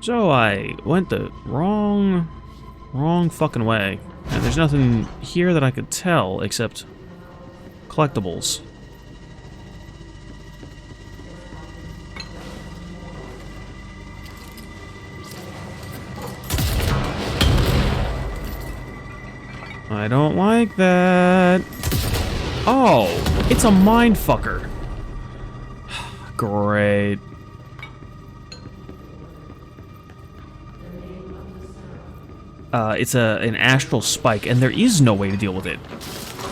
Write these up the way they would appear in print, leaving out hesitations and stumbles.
So I went the wrong fucking way. And there's nothing here that I could tell except collectibles. I don't like that. Oh, it's a mindfucker. Great. It's an astral spike, and there is no way to deal with it.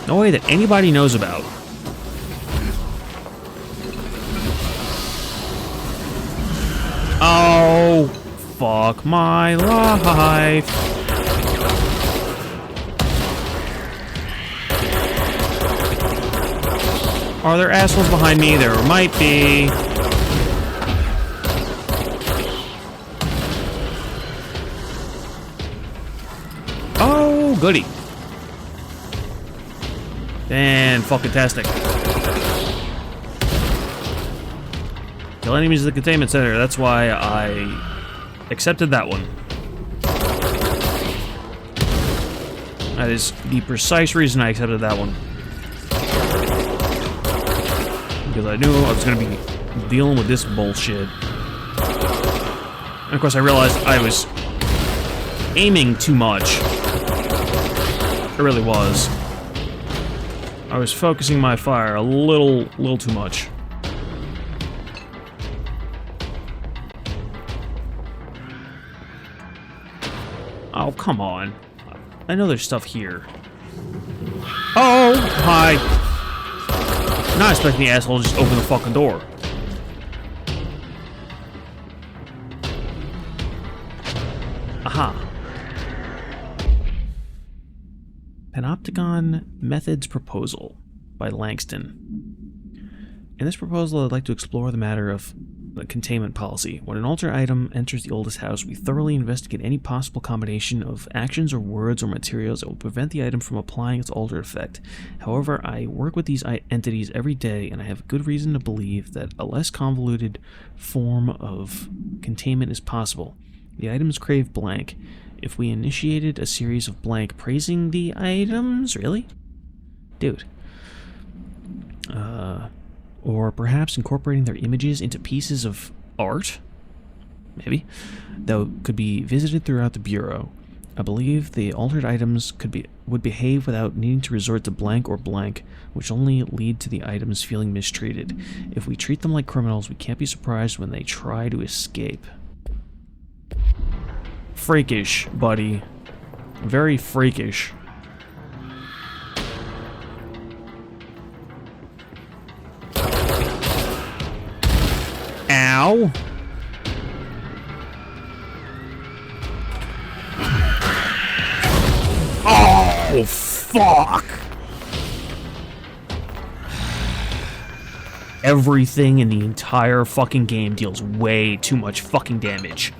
No way that anybody knows about. Oh, fuck my life. Are there assholes behind me? There might be. Oh, goody. Fan-fucking-tastic. Kill enemies at the containment center. That's why I accepted that one. That is the precise reason I accepted that one. Because I knew I was going to be dealing with this bullshit. And of course I realized I was aiming too much. It really was. I was focusing my fire a little too much. Oh, come on. I know there's stuff here. Oh, hi. Not expecting the asshole to just open the fucking door. Aha. Panopticon Methods Proposal by Langston. In this proposal, I'd like to explore the matter of the containment policy. When an altered item enters the oldest house, we thoroughly investigate any possible combination of actions or words or materials that will prevent the item from applying its altered effect. However, I work with these entities every day, and I have good reason to believe that a less convoluted form of containment is possible. The items crave blank. If we initiated a series of blank praising the items, really? Dude. Or perhaps incorporating their images into pieces of art? Maybe. That could be visited throughout the Bureau. I believe the altered items would behave without needing to resort to blank or blank, which only lead to the items feeling mistreated. If we treat them like criminals, we can't be surprised when they try to escape. Freakish, buddy. Very freakish. Ow. Oh, fuck. Everything in the entire fucking game deals way too much fucking damage.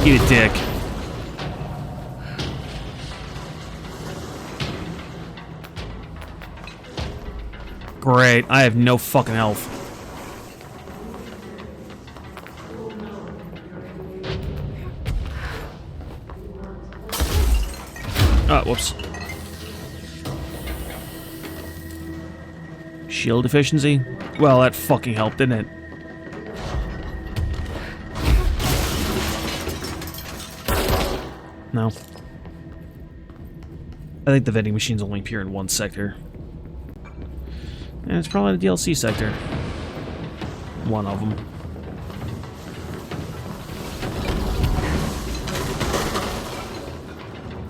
Eat a dick. Great, I have no fucking health. Oh, whoops. Shield efficiency? Well, that fucking helped, didn't it? No. I think the vending machines only appear in one sector. And it's probably the DLC sector. One of them.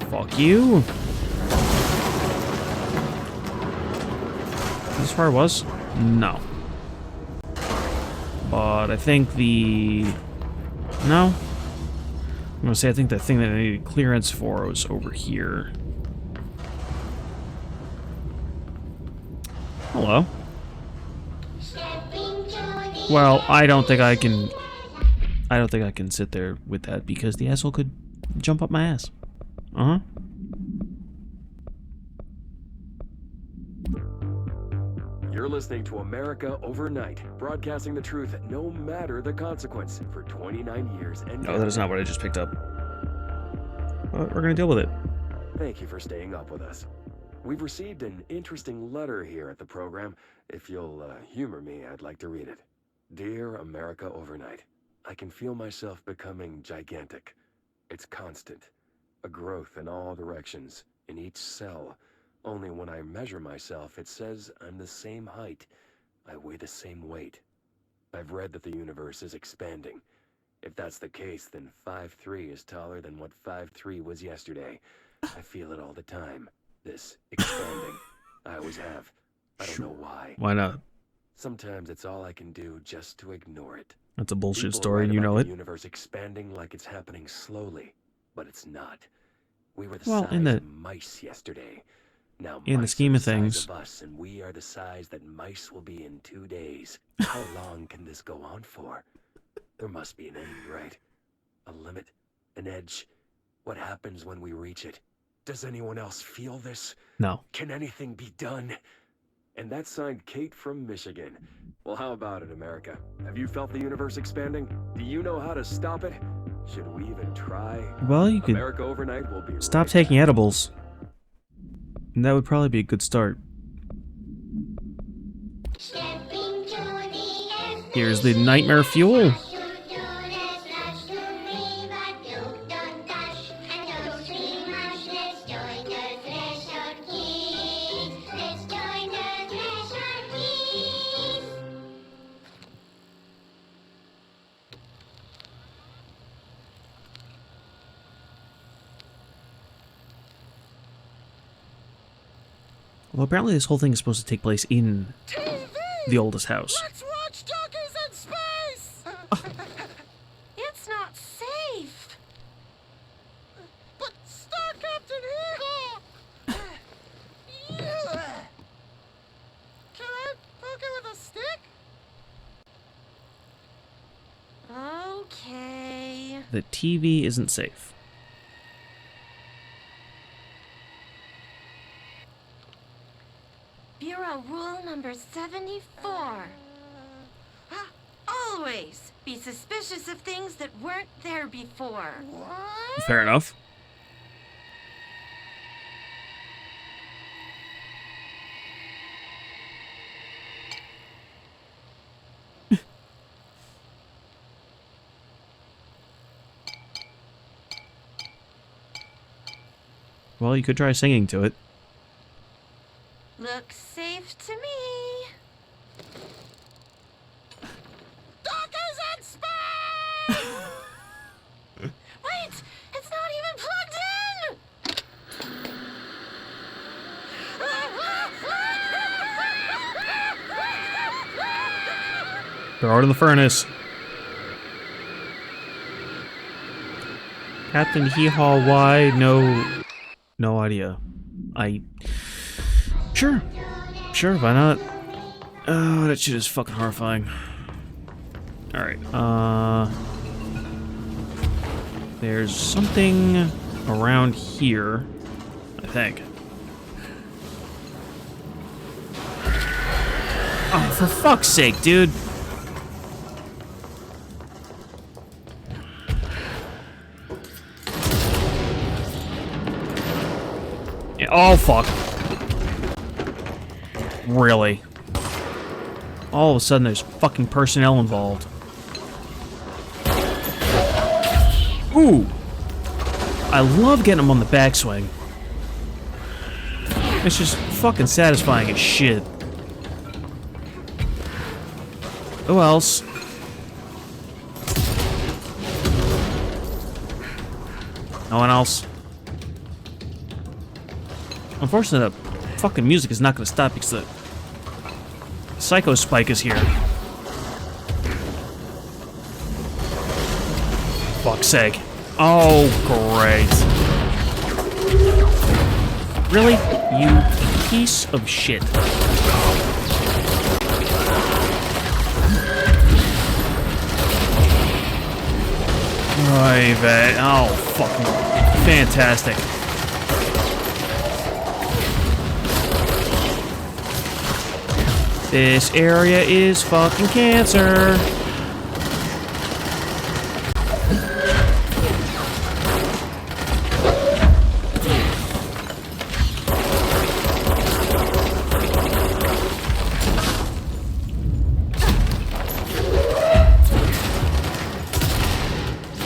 Fuck you. This where I was? No. But I think the... No? I'm gonna say I think the thing that I needed clearance for was over here. Hello. Well, I don't think I can sit there with that because the asshole could jump up my ass. Uh-huh. You're listening to America Overnight, broadcasting the truth no matter the consequence for 29 years and No, that is not what I just picked up. But we're gonna deal with it. Thank you for staying up with us. We've received an interesting letter here at the program. If you'll humor me, I'd like to read it. Dear America Overnight, I can feel myself becoming gigantic. It's constant. A growth in all directions, in each cell. Only when I measure myself, it says I'm the same height. I weigh the same weight. I've read that the universe is expanding. If that's the case, then 5'3" is taller than what 5'3" was yesterday. I feel it all the time. This expanding. I always have. I don't know why. Why not? Sometimes it's all I can do just to ignore it. That's a bullshit People story, write you about know the it. universe expanding like it's happening slowly, but it's not. We were the Well, size in the- of mice yesterday. Now in the mice scheme are of the size things. of us, and we are the size that mice will be in 2 days. How long can this go on for? There must be an end, right? A limit? An edge? What happens when we reach it? Does anyone else feel this? No. Can anything be done? And that's signed Kate from Michigan. Well, how about it, America? Have you felt the universe expanding? Do you know how to stop it? Should we even try? Well, you could America Overnight will be stop right taking back. edibles. And that would probably be a good start. Here's the nightmare fuel. Well, apparently this whole thing is supposed to take place in the oldest house. Let's watch Donkeys in space! It's not safe. But Star Captain here! Can I poke it with a stick? Okay. The TV isn't safe. Bureau rule number 74. Always be suspicious of things that weren't there before. What? Fair enough. Well, you could try singing to it. Looks safe to me. Donkeys in space! Wait! It's not even plugged in! Throw it in the furnace. Captain Hee Haw, why? No idea. Sure, why not? Oh, that shit is fucking horrifying. Alright, there's something around here, I think. Oh, for fuck's sake, dude! Yeah, oh, fuck. Really? All of a sudden, there's fucking personnel involved. Ooh! I love getting them on the backswing. It's just fucking satisfying as shit. Who else? No one else? Unfortunately, the fucking music is not going to stop because the Psycho Spike is here. Fuck's sake. Oh, great. Really? You piece of shit. Right, oh, fucking fantastic. This area is fucking cancer.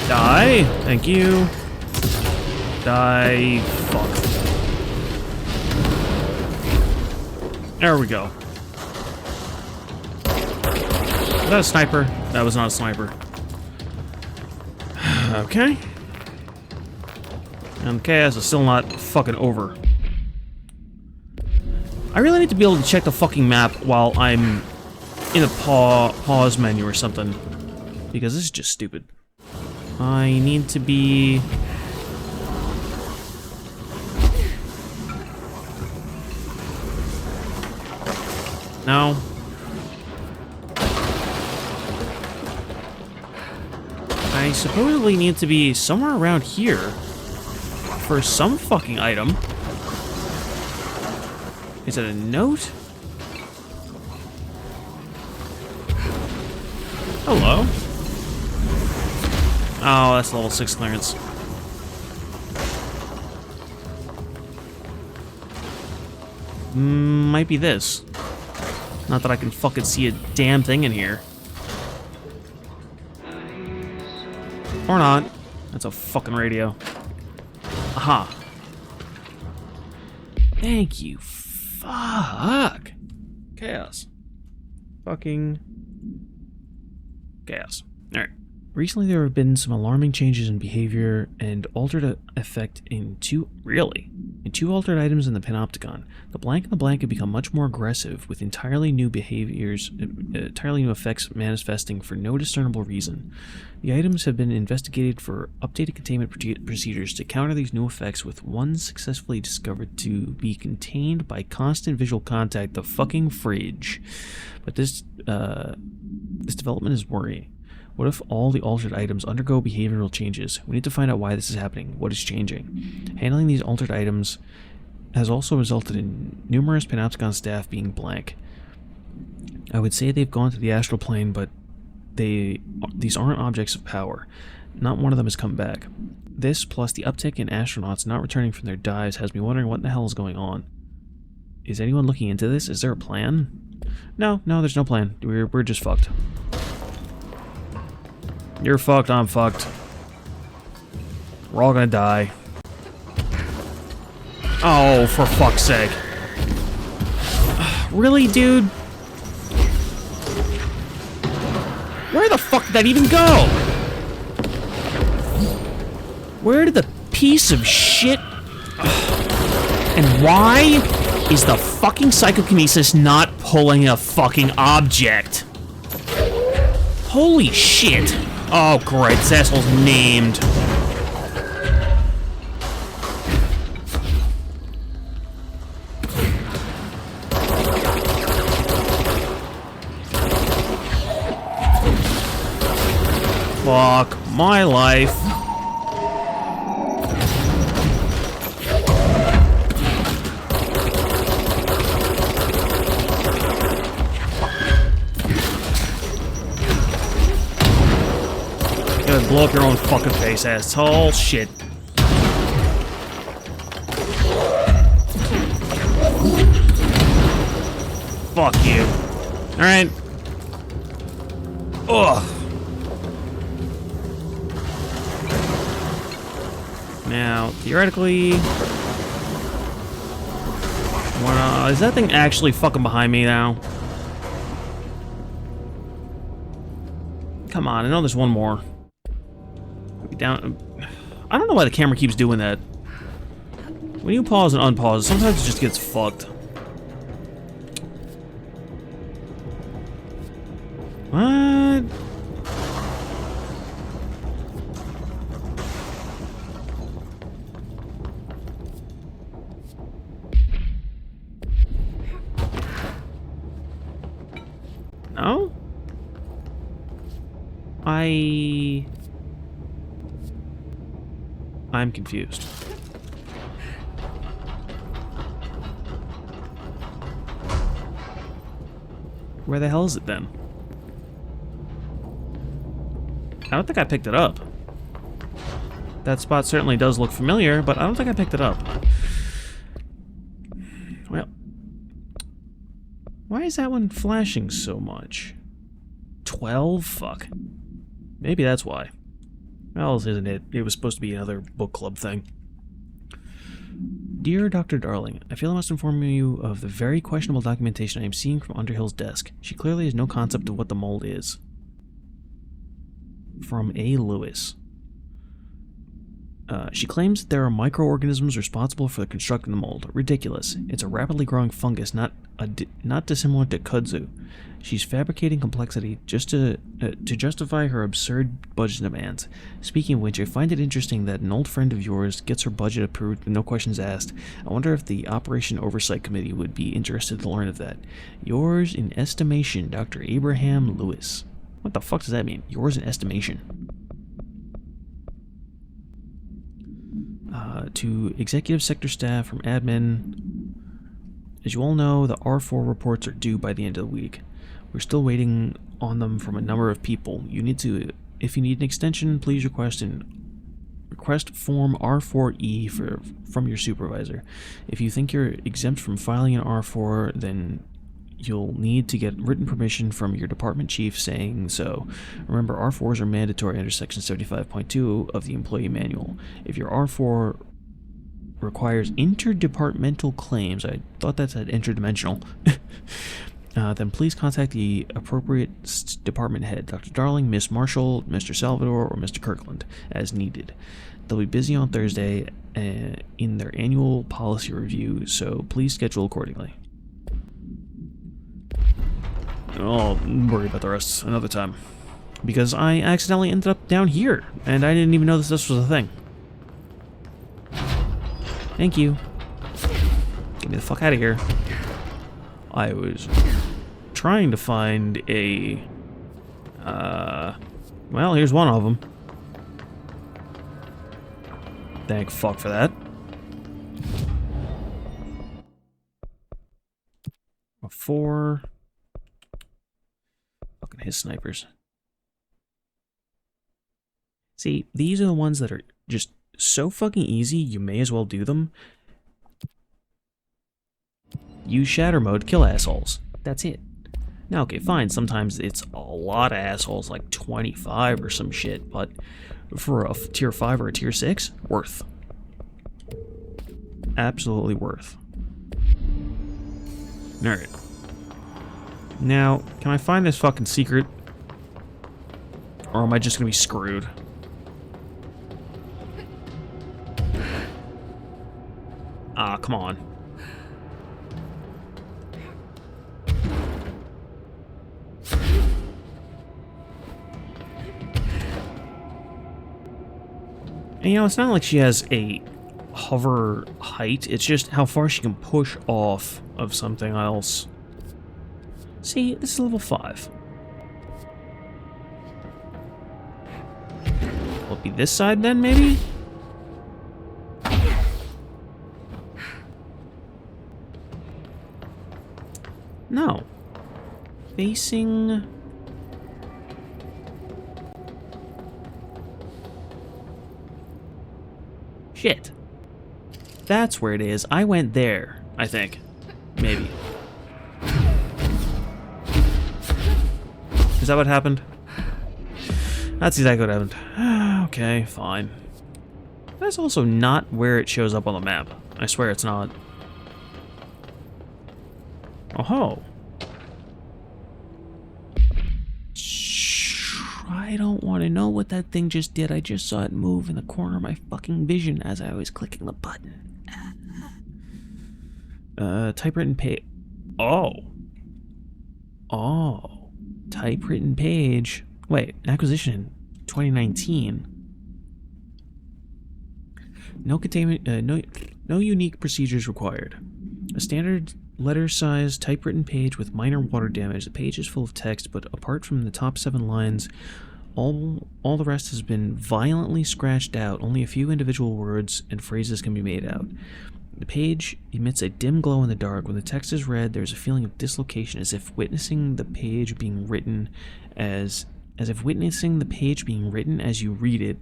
Die. Thank you. Die. Fuck. There we go. Was that a sniper? That was not a sniper. Okay. And chaos is still not fucking over. I really need to be able to check the fucking map while I'm in a pause menu or something. Because this is just stupid. I need to be... No. I supposedly need to be somewhere around here for some fucking item. Is it a note? Hello. Oh, that's level 6 clearance. Might be this. Not that I can fucking see a damn thing in here. Or not. That's a fucking radio. Aha. Thank you. Fuck. Chaos. Fucking chaos. Alright. Recently there have been some alarming changes in behavior and altered effect in two altered items in the panopticon. The blank and the blank have become much more aggressive, with entirely new behaviors, entirely new effects manifesting for no discernible reason. The items have been investigated for updated containment procedures to counter these new effects, with one successfully discovered to be contained by constant visual contact, the fucking fridge. But this development is worrying. What if all the altered items undergo behavioral changes? We need to find out why this is happening, what is changing. Handling these altered items has also resulted in numerous Panopticon staff being blank. I would say they've gone to the astral plane, but these aren't objects of power. Not one of them has come back. This, plus the uptick in astronauts not returning from their dives, has me wondering what the hell is going on. Is anyone looking into this? Is there a plan? No, there's no plan. We're just fucked. You're fucked, I'm fucked. We're all gonna die. Oh, for fuck's sake. Really, dude? Where the fuck did that even go? Where did the piece of shit... And why is the fucking psychokinesis not pulling a fucking object? Holy shit. Oh, great. This asshole's named. Fuck my life. You're gonna blow up your own fucking face, asshole. Shit. Fuck you. Alright. Ugh. Now, theoretically... is that thing actually fucking behind me now? Come on, I know there's one more. Down. I don't know why the camera keeps doing that. When you pause and unpause, sometimes it just gets fucked. What? No? I'm confused. Where the hell is it then? I don't think I picked it up. That spot certainly does look familiar, but I don't think I picked it up. Well, why is that one flashing so much? 12? Fuck. Maybe that's why. Well, isn't it? It was supposed to be another book club thing. Dear Dr. Darling, I feel I must inform you of the very questionable documentation I am seeing from Underhill's desk. She clearly has no concept of what the mold is. From A. Lewis. She claims that there are microorganisms responsible for constructing the mold. Ridiculous. It's a rapidly growing fungus, not dissimilar to kudzu. She's fabricating complexity just to justify her absurd budget demands. Speaking of which, I find it interesting that an old friend of yours gets her budget approved with no questions asked. I wonder if the Operation Oversight Committee would be interested to learn of that. Yours in estimation, Dr. Abraham Lewis. What the fuck does that mean? Yours in estimation. To executive sector staff from admin. As you all know, the R4 reports are due by the end of the week. We're still waiting on them from a number of people. If you need an extension, please request form R4E from your supervisor. If you think you're exempt from filing an R4, then you'll need to get written permission from your department chief saying so. Remember, R4s are mandatory under Section 75.2 of the Employee Manual. If your R4 requires interdepartmental claims, I thought that said interdimensional, then please contact the appropriate department head, Dr. Darling, Miss Marshall, Mr. Salvador, or Mr. Kirkland, as needed. They'll be busy on Thursday in their annual policy review, so please schedule accordingly. I'll worry about the rest another time. Because I accidentally ended up down here, and I didn't even know this was a thing. Thank you. Get me the fuck out of here. I was trying to find a... well, here's one of them. Thank fuck for that. A 4... Fucking his snipers. See, these are the ones that are just so fucking easy, you may as well do them. Use shatter mode, kill assholes. That's it. Now, okay, fine, sometimes it's a lot of assholes, like 25 or some shit, but for a tier 5 or a tier 6, worth. Absolutely worth. Alright. Now, can I find this fucking secret? Or am I just gonna be screwed? Ah, come on. And you know, it's not like she has a hover height, it's just how far she can push off of something else. See, this is level 5. Will it be this side then, maybe? No. Facing... Shit. That's where it is. I went there, I think. Maybe. Is that what happened? That's exactly what happened. Okay, fine. That's also not where it shows up on the map. I swear it's not. Oh-ho. I don't want to know what that thing just did. I just saw it move in the corner of my fucking vision as I was clicking the button. Typewritten page. Oh. Oh. Typewritten page. Wait, acquisition 2019. No containment, no unique procedures required. A standard letter-sized typewritten page with minor water damage. The page is full of text, but apart from the top 7 lines, all the rest has been violently scratched out. Only a few individual words and phrases can be made out. The page emits a dim glow in the dark. When the text is read, there's a feeling of dislocation, as if witnessing the page being written as you read it,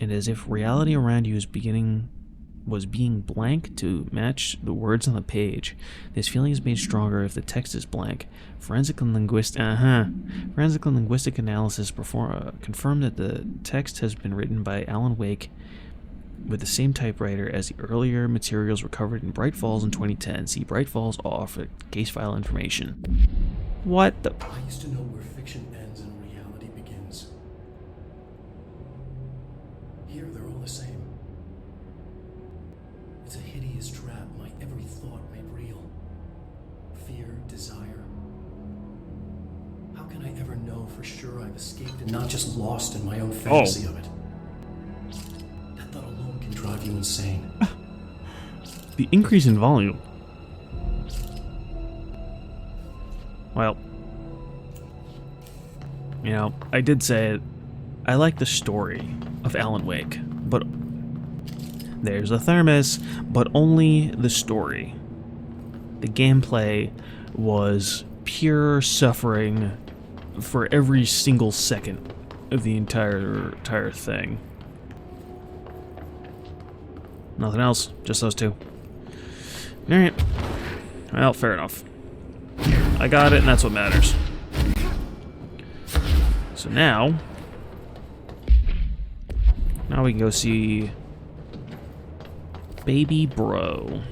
and as if reality around you was being blank to match the words on the page. This feeling is made stronger if the text is blank. Forensic and linguistic analysis confirmed that the text has been written by Alan Wake with the same typewriter as the earlier materials recovered in Bright Falls in 2010. See Bright Falls off for case file information. What the? I used to know where fiction ends and reality begins. Here, they're all the same. It's a hideous trap, my every thought made real. Fear, desire. How can I ever know for sure I've escaped and not just lost in my own fantasy of it? That thought alone can drive you insane. The increase in volume. Well, you know, I did say it. I like the story of Alan Wake, but there's a thermos, but only the story. The gameplay was pure suffering for every single second of the entire thing. Nothing else, just those two. Alright. Well, fair enough. I got it, and that's what matters. So now we can go see Baby Bro.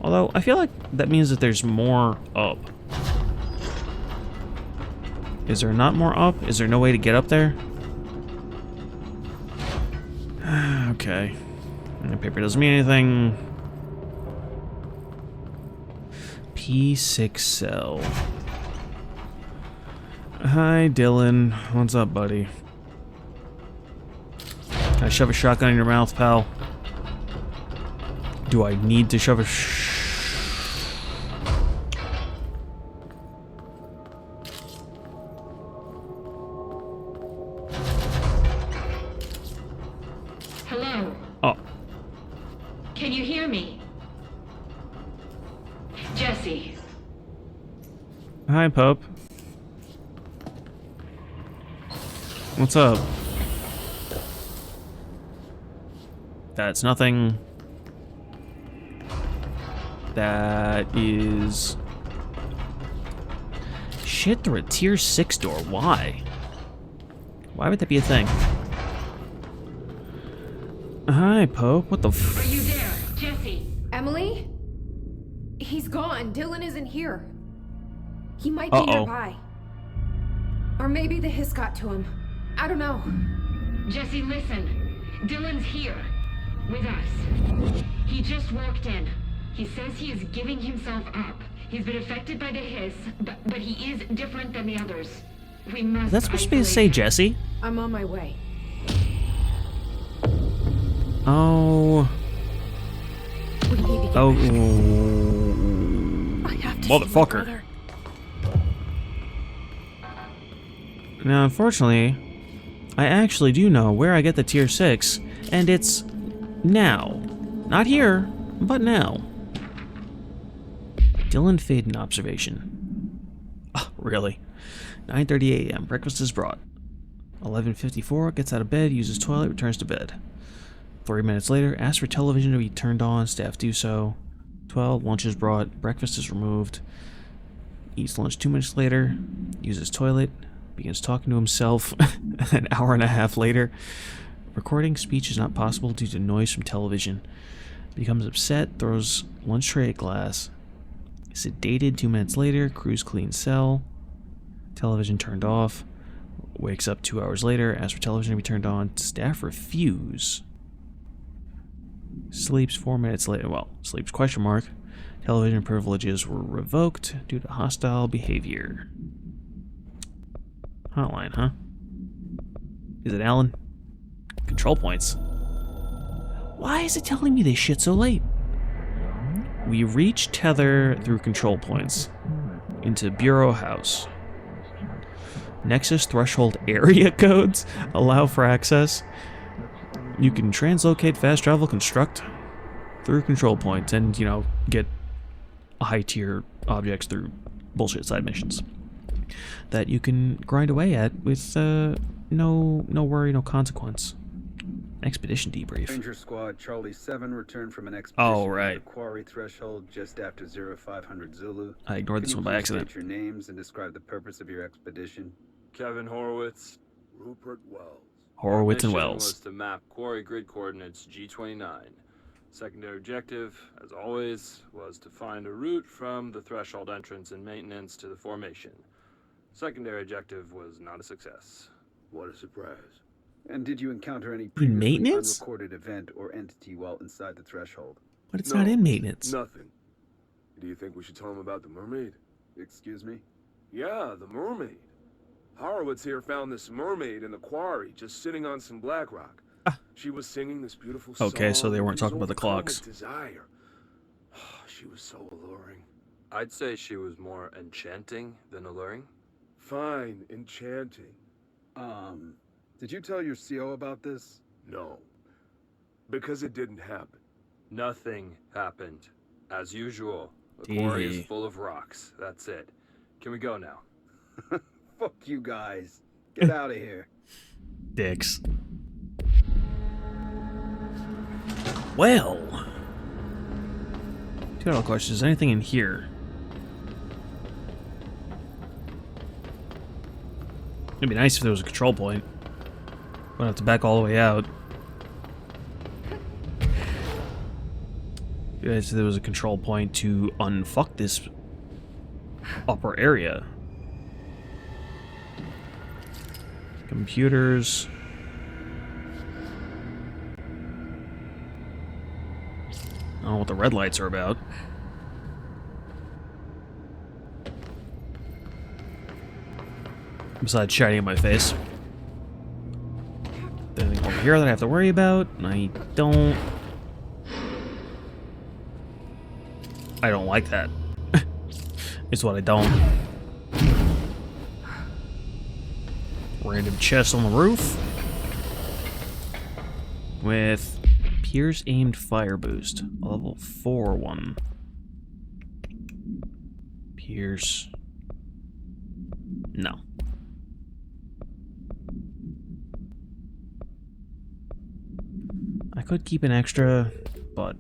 Although, I feel like that means that there's more up. Is there not more up? Is there no way to get up there? Okay. And the paper doesn't mean anything. P6 cell. Hi, Dylan. What's up, buddy? Can I shove a shotgun in your mouth, pal? Do I need to shove a Hello? Oh. Can you hear me? Jesse. Hi, Pope. What's up? That's nothing. That is... Shit, through a tier 6 door. Why? Why would that be a thing? Hi, Pope. What the f... Are you there, Jesse? Emily? He's gone. Dylan isn't here. He might be Uh-oh. nearby. Or maybe the hiss got to him. I don't know. Jesse, listen. Dylan's here. With us. He just walked in. He says he is giving himself up. He's been affected by the hiss, but he is different than the others. We must. That's supposed to be to say, Jesse. I'm on my way. Oh. We need to get Oh. I have to see my Motherfucker. brother. Now, unfortunately, I actually do know where I get the tier 6, and it's now. Not here, but now. Dylan Faden observation. Oh, really? 9:30 a.m. Breakfast is brought. 11:54, gets out of bed, uses toilet, returns to bed. 3 minutes later, asks for television to be turned on, staff do so. 12, lunch is brought, breakfast is removed. Eats lunch 2 minutes later, uses toilet, begins talking to himself an hour and a half later. Recording speech is not possible due to noise from television. Becomes upset, throws lunch tray at glass. Sedated 2 minutes later, cruise clean cell. Television turned off. Wakes up 2 hours later, asks for television to be turned on. Staff refuse. Sleeps 4 minutes later. Well, sleeps question mark. Television privileges were revoked due to hostile behavior. Hotline, huh? Is it Alan? Control points. Why is it telling me this shit so late? We reach tether through control points into Bureau House. Nexus threshold area codes allow for access. You can translocate, fast travel, construct through control points and, you know, get high tier objects through bullshit side missions that you can grind away at with no worry, no consequence. Expedition debrief. Ranger Squad Charlie 7 returned from an expedition Oh, to right. the quarry threshold just after 0500 Zulu. I ignored this one by accident. State your names and describe the purpose of your expedition. Kevin Horowitz, Rupert Wells. Horowitz and Mission Wells. was to map quarry grid coordinates G29. Secondary objective, as always, was to find a route from the threshold entrance and maintenance to the formation. Secondary objective was not a success. What a surprise. And did you encounter any previously maintenance? unrecorded event or entity while inside the threshold? But it's not in maintenance. Nothing. Do you think we should tell him about the mermaid? Excuse me? Yeah, the mermaid. Horowitz here found this mermaid in the quarry, just sitting on some black rock. She was singing this beautiful song. Okay, so they weren't He was talking about the overcome clocks. with desire. She was so alluring. I'd say she was more enchanting than alluring. Fine, enchanting. Did you tell your CO about this? No. Because it didn't happen. Nothing happened. As usual. The quarry Dee. is full of rocks. That's it. Can we go now? Fuck you guys. Get out of here. Dicks. Well. $2 question. Is there anything in here? It'd be nice if there was a control point. Wouldn't have to back all the way out. It'd be nice if there was a control point to unfuck this upper area. Computers. I don't know what the red lights are about. Besides shining in my face. Anything over here that I have to worry about? I don't like that. It's what I don't. Random chest on the roof. With Pierce aimed fire boost. A level 4 one. Pierce. No. I could keep an extra, but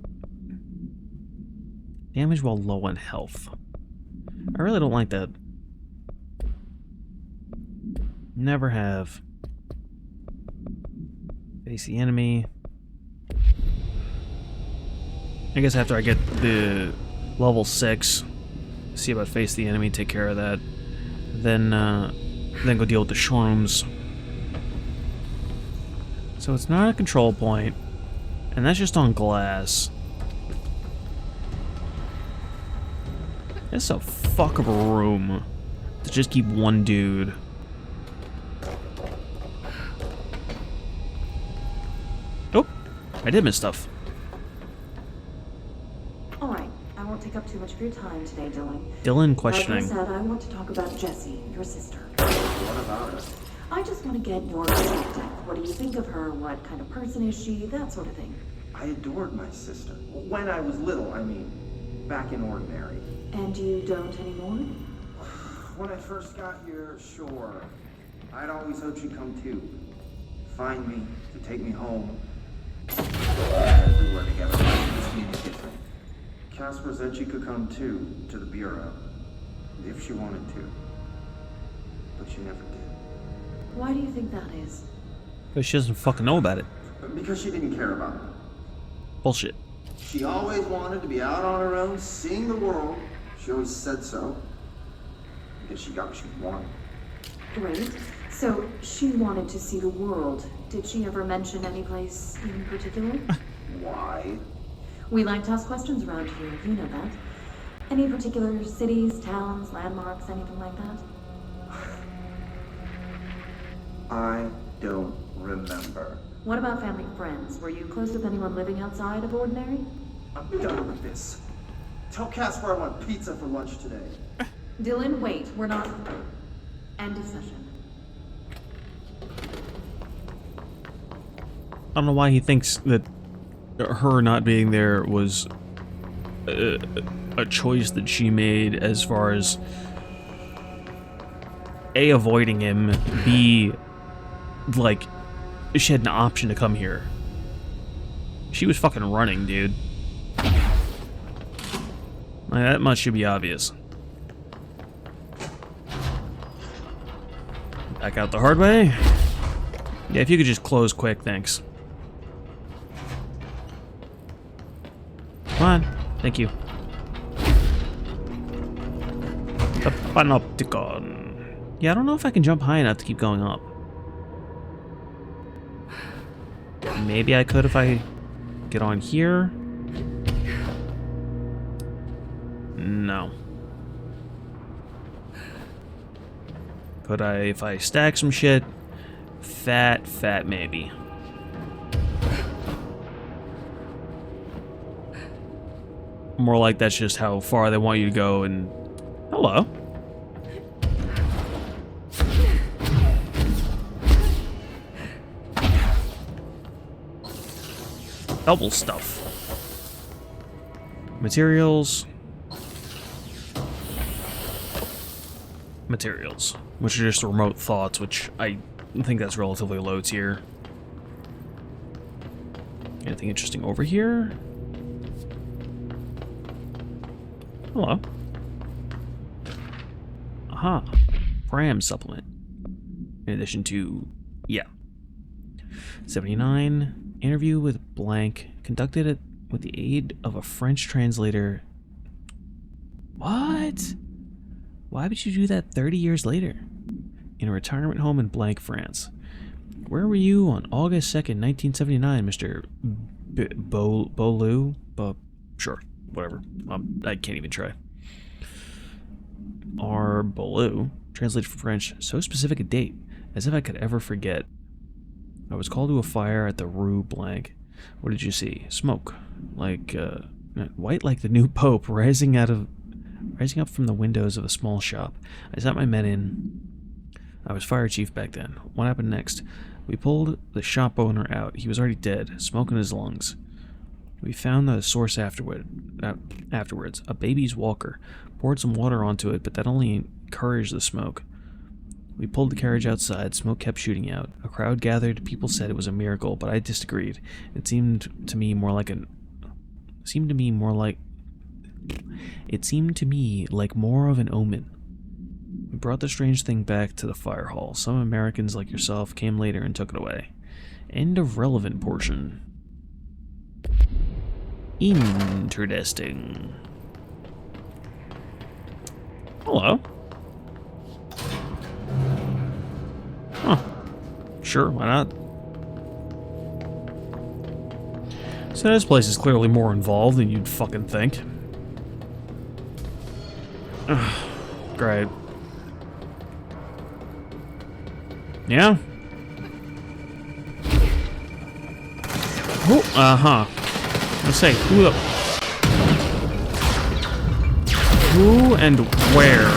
damage while low on health. I really don't like that. Never have. Face the enemy. I guess after I get the level 6, see about face the enemy, take care of that, then go deal with the shrooms. So it's not a control point. And that's just on glass. It's a fuck of a room to just keep one dude. Oh, I did miss stuff. All right, I won't take up too much of your time today, Dylan. Dylan questioning. Like I said, I want to talk about Jessie, your sister. What about her? I just want to get your perspective. What do you think of her? What kind of person is she? That sort of thing. I adored my sister. When I was little, I mean. Back in Ordinary. And you don't anymore? When I first got here, sure. I'd always hoped she'd come too. Find me, to take me home. Everywhere together, just being different. Casper said she could come too, to the Bureau. If she wanted to. But she never did. Why do you think that is? Because she doesn't fucking know about it. Because she didn't care about it. Bullshit. She always wanted to be out on her own, seeing the world. She always said so. Because she got what she wanted. Great. So, she wanted to see the world. Did she ever mention any place in particular? Why? We like to ask questions around here, you know that. Any particular cities, towns, landmarks, anything like that? I don't remember. What about family and friends? Were you close with anyone living outside of Ordinary? I'm done with this. Tell Casper I want pizza for lunch today. Dylan, wait, we're not... End of session. I don't know why he thinks that her not being there was a choice that she made as far as A, avoiding him, B, like, she had an option to come here. She was fucking running, dude. Like, that much should be obvious. Back out the hard way. Yeah, if you could just close quick, thanks. Come on. Thank you. The Panopticon. Yeah, I don't know if I can jump high enough to keep going up. Maybe I could if I get on here. No. Could I, if I stack some shit? Fat maybe. More like that's just how far they want you to go and... Hello. Double stuff. Materials. Materials. Which are just remote thoughts, which I think that's relatively low tier. Anything interesting over here? Hello. Aha. Pram supplement. In addition to... yeah. 79. Interview with blank. Conducted it with the aid of a French translator. What? Why would you do that 30 years later? In a retirement home in blank, France. Where were you on August 2nd, 1979, Mr. Beaulieu? Sure, whatever. I can't even try. R. Beaulieu, translated from French, so specific a date, as if I could ever forget. I was called to a fire at the Rue Blank. What did you see? Smoke. Like, white like the new Pope, rising up from the windows of a small shop. I sent my men in. I was fire chief back then. What happened next? We pulled the shop owner out. He was already dead, smoke in his lungs. We found the source afterwards. A baby's walker. Poured some water onto it, but that only encouraged the smoke. We pulled the carriage outside. Smoke kept shooting out. A crowd gathered. People said it was a miracle, but I disagreed. It seemed to me like more of an omen. We brought the strange thing back to the fire hall. Some Americans like yourself came later and took it away. End of relevant portion. Interesting. Hello. Huh. Sure, why not? So this place is clearly more involved than you'd fucking think. Great. Yeah? Oh, uh-huh. Let's say, who and where?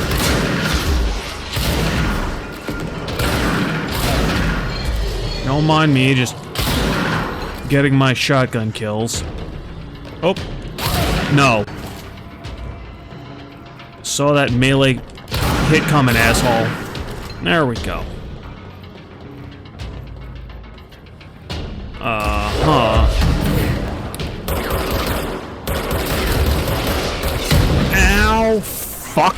Don't mind me, just getting my shotgun kills. Oh. No. Saw that melee hit coming, asshole. There we go. Uh-huh. Ow, fuck.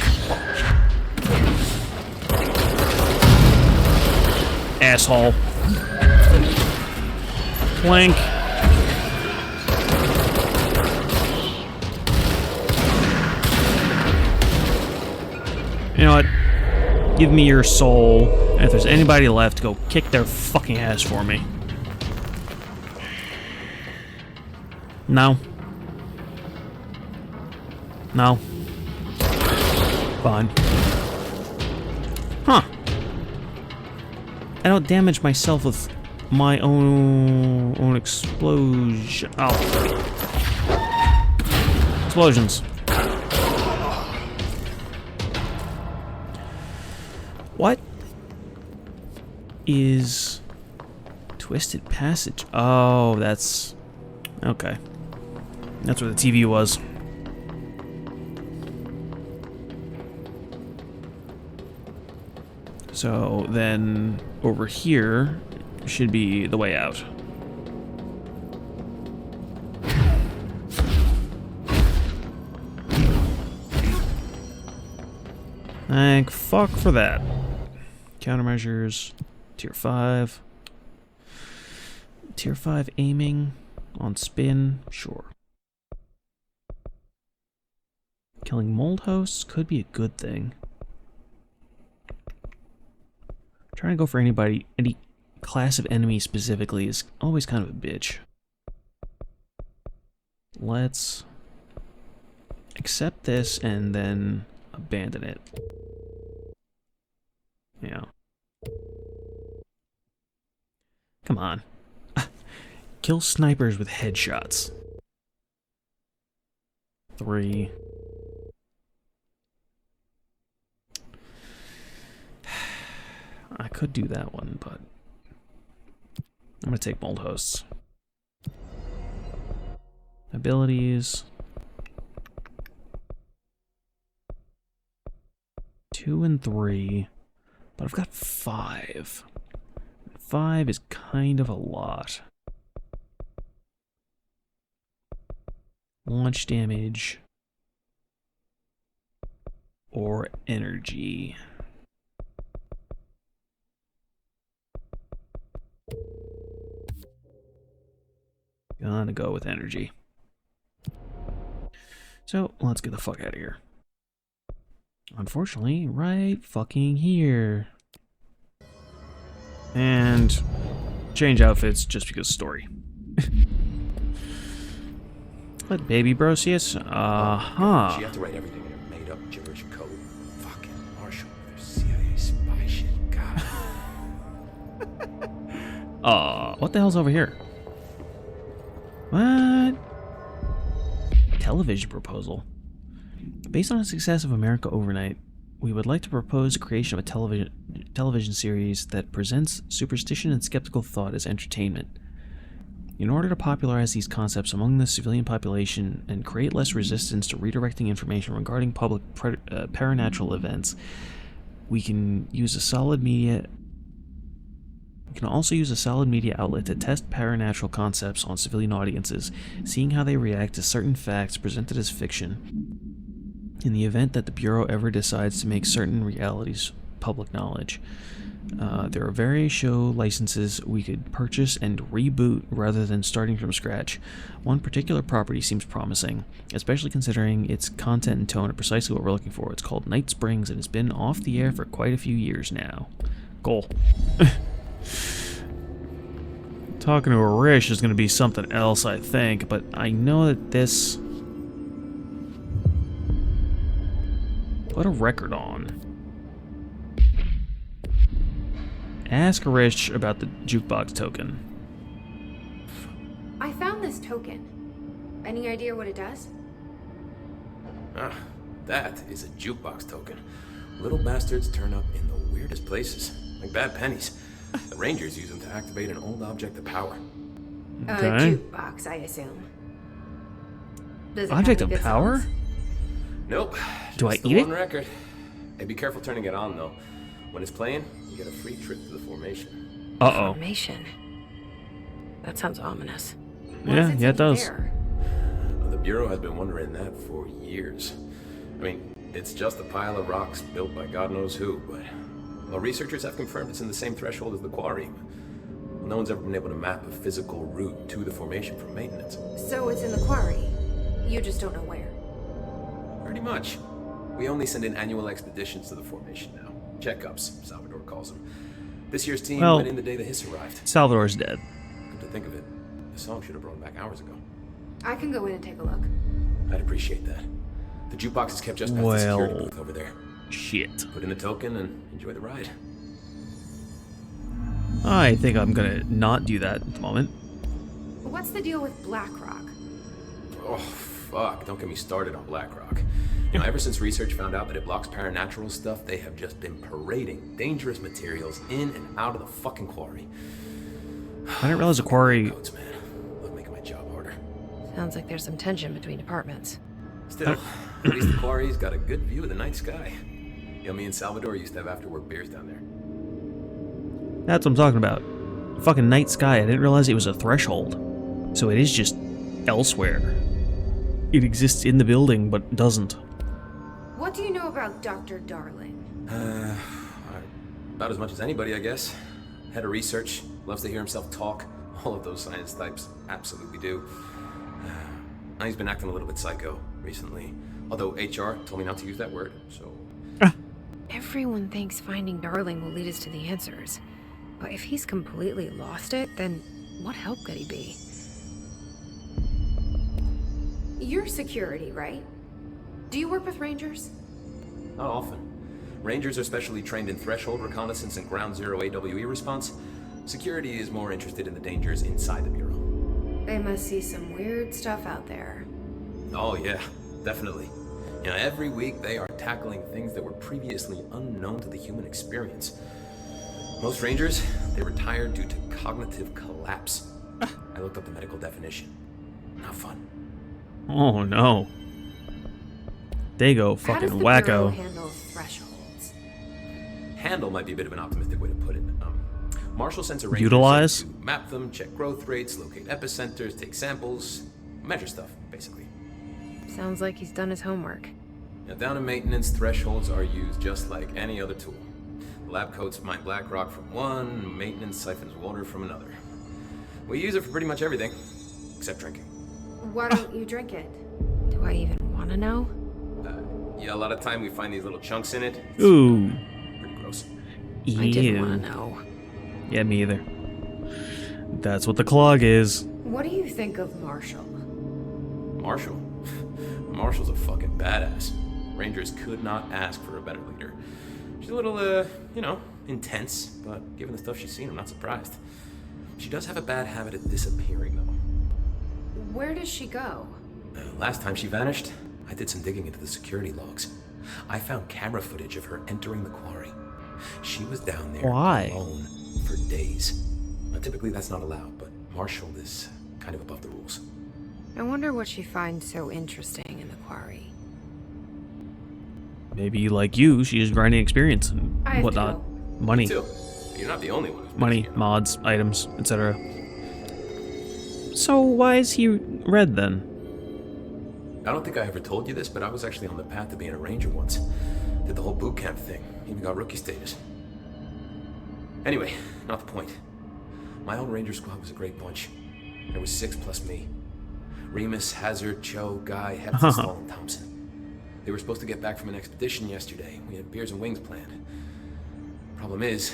Asshole. Clink. You know what? Give me your soul, and if there's anybody left, go kick their fucking ass for me. No. No. Fine. Huh. I don't damage myself with my own explosion. Oh. Explosions. What is Twisted Passage? Oh, that's... Okay. That's where the TV was. So then over here should be the way out. Thank fuck for that. Countermeasures, tier 5. Tier 5 aiming on spin, sure. Killing mold hosts could be a good thing. Trying to go for any class of enemy specifically is always kind of a bitch. Let's accept this and then abandon it. Yeah. Come on. Kill snipers with headshots. 3. I could do that one, but I'm gonna take mold hosts. Abilities. 2 and 3, but I've got 5. 5 is kind of a lot. Launch damage or energy. Gonna go with energy. So let's get the fuck out of here. Unfortunately, right fucking here. And change outfits just because story. What, baby bro, see us? She had to write everything in a made-up gibberish code. Fucking Marshall with their CIA spy shit. God. What the hell's over here? What? Television proposal. Based on the success of America Overnight, we would like to propose the creation of a television series that presents superstition and skeptical thought as entertainment. In order to popularize these concepts among the civilian population and create less resistance to redirecting information regarding public paranatural events, we can use a solid media. We can also use a solid media outlet to test paranatural concepts on civilian audiences, seeing how they react to certain facts presented as fiction. In the event that the Bureau ever decides to make certain realities public knowledge. There are various show licenses we could purchase and reboot rather than starting from scratch. One particular property seems promising, especially considering its content and tone are precisely what we're looking for. It's called Night Springs and has been off the air for quite a few years now. Goal. Talking to a Rish is going to be something else, I think, but I know that this... Put a record on. Ask Rish about the jukebox token. I found this token. Any idea what it does? That is a jukebox token. Little bastards turn up in the weirdest places, like bad pennies. The Rangers use them to activate an old object of power. Okay. A jukebox, I assume. Does it Object have of any good power? songs? Nope. Do I just the eat it? one record. Hey, be careful turning it on, though. When it's playing, you get a free trip to the formation. Uh-oh. Formation. That sounds ominous. Why Yeah, is yeah, it taking does. there? The Bureau has been wondering that for years. I mean, it's just a pile of rocks built by God knows who, but... Well, researchers have confirmed it's in the same threshold as the quarry. No one's ever been able to map a physical route to the formation for maintenance. So it's in the quarry. You just don't know where. Pretty much. We only send in annual expeditions to the formation now. Checkups, Salvador calls them. This year's team Well- went in the day the hiss arrived. Salvador's dead. Come to think of it, the song should have brought him back hours ago. I can go in and take a look. I'd appreciate that. The jukebox is kept just past the security Well- booth over there. Shit. Put in the token and enjoy the ride. I think I'm gonna not do that at the moment. What's the deal with BlackRock? Oh, fuck. Don't get me started on BlackRock. You know, ever since research found out that it blocks paranatural stuff, they have just been parading dangerous materials in and out of the fucking quarry. I didn't realize the quarry... Codes, man. Love making my job harder. Sounds like there's some tension between departments. Still, at least the quarry's got a good view of the night sky. You know, me and Salvador used to have after-work beers down there. That's what I'm talking about. Fucking night sky. I didn't realize it was a threshold. So it is just elsewhere. It exists in the building, but doesn't. What do you know about Dr. Darling? About as much as anybody, I guess. Head of research, loves to hear himself talk. All of those science types absolutely do. He's been acting a little bit psycho recently. Although HR told me not to use that word, so... Everyone thinks finding Darling will lead us to the answers. But if he's completely lost it, then what help could he be? You're security, right? Do you work with Rangers? Not often. Rangers are specially trained in threshold reconnaissance and ground zero AWE response. Security is more interested in the dangers inside the Bureau. They must see some weird stuff out there. Oh yeah, definitely. You know, every week they are tackling things that were previously unknown to the human experience. Most Rangers, they retire due to cognitive collapse. I looked up the medical definition. Not fun. Oh no. They go fucking How does the Bureau wacko. handle thresholds? Handle might be a bit of an optimistic way to put it. Marshall sends a ranger Utilize? to map them, check growth rates, locate epicenters, take samples, measure stuff, basically. Sounds like he's done his homework. Now, down in maintenance, thresholds are used just like any other tool. The lab coats mine black rock from one, maintenance siphons water from another. We use it for pretty much everything, except drinking. Why don't you drink it? Do I even want to know? Yeah, a lot of time we find these little chunks in it. It's Ooh. pretty gross. I didn't Ew. want to know. Yeah, me either. That's what the clog is. What do you think of Marshall? Marshall? Marshall's a fucking badass. Rangers could not ask for a better leader. She's a little, intense, but given the stuff she's seen, I'm not surprised. She does have a bad habit of disappearing, though. Where does she go? Last time she vanished, I did some digging into the security logs. I found camera footage of her entering the quarry. She was down there Why? alone for days. Now, typically that's not allowed, but Marshall is kind of above the rules. I wonder what she finds so interesting in the quarry. Maybe like you, she's grinding experience and I have to whatnot. go. Money. Too. You're not the only one who's Money, busy, you know. mods, items, etc. So why is he red then? I don't think I ever told you this, but I was actually on the path to being a ranger once. Did the whole boot camp thing. Even got rookie status. Anyway, not the point. My old ranger squad was a great bunch. There was 6 plus me. Remus, Hazard, Cho, Guy, Heptonstall, and Thompson. They were supposed to get back from an expedition yesterday. We had beers and wings planned. Problem is,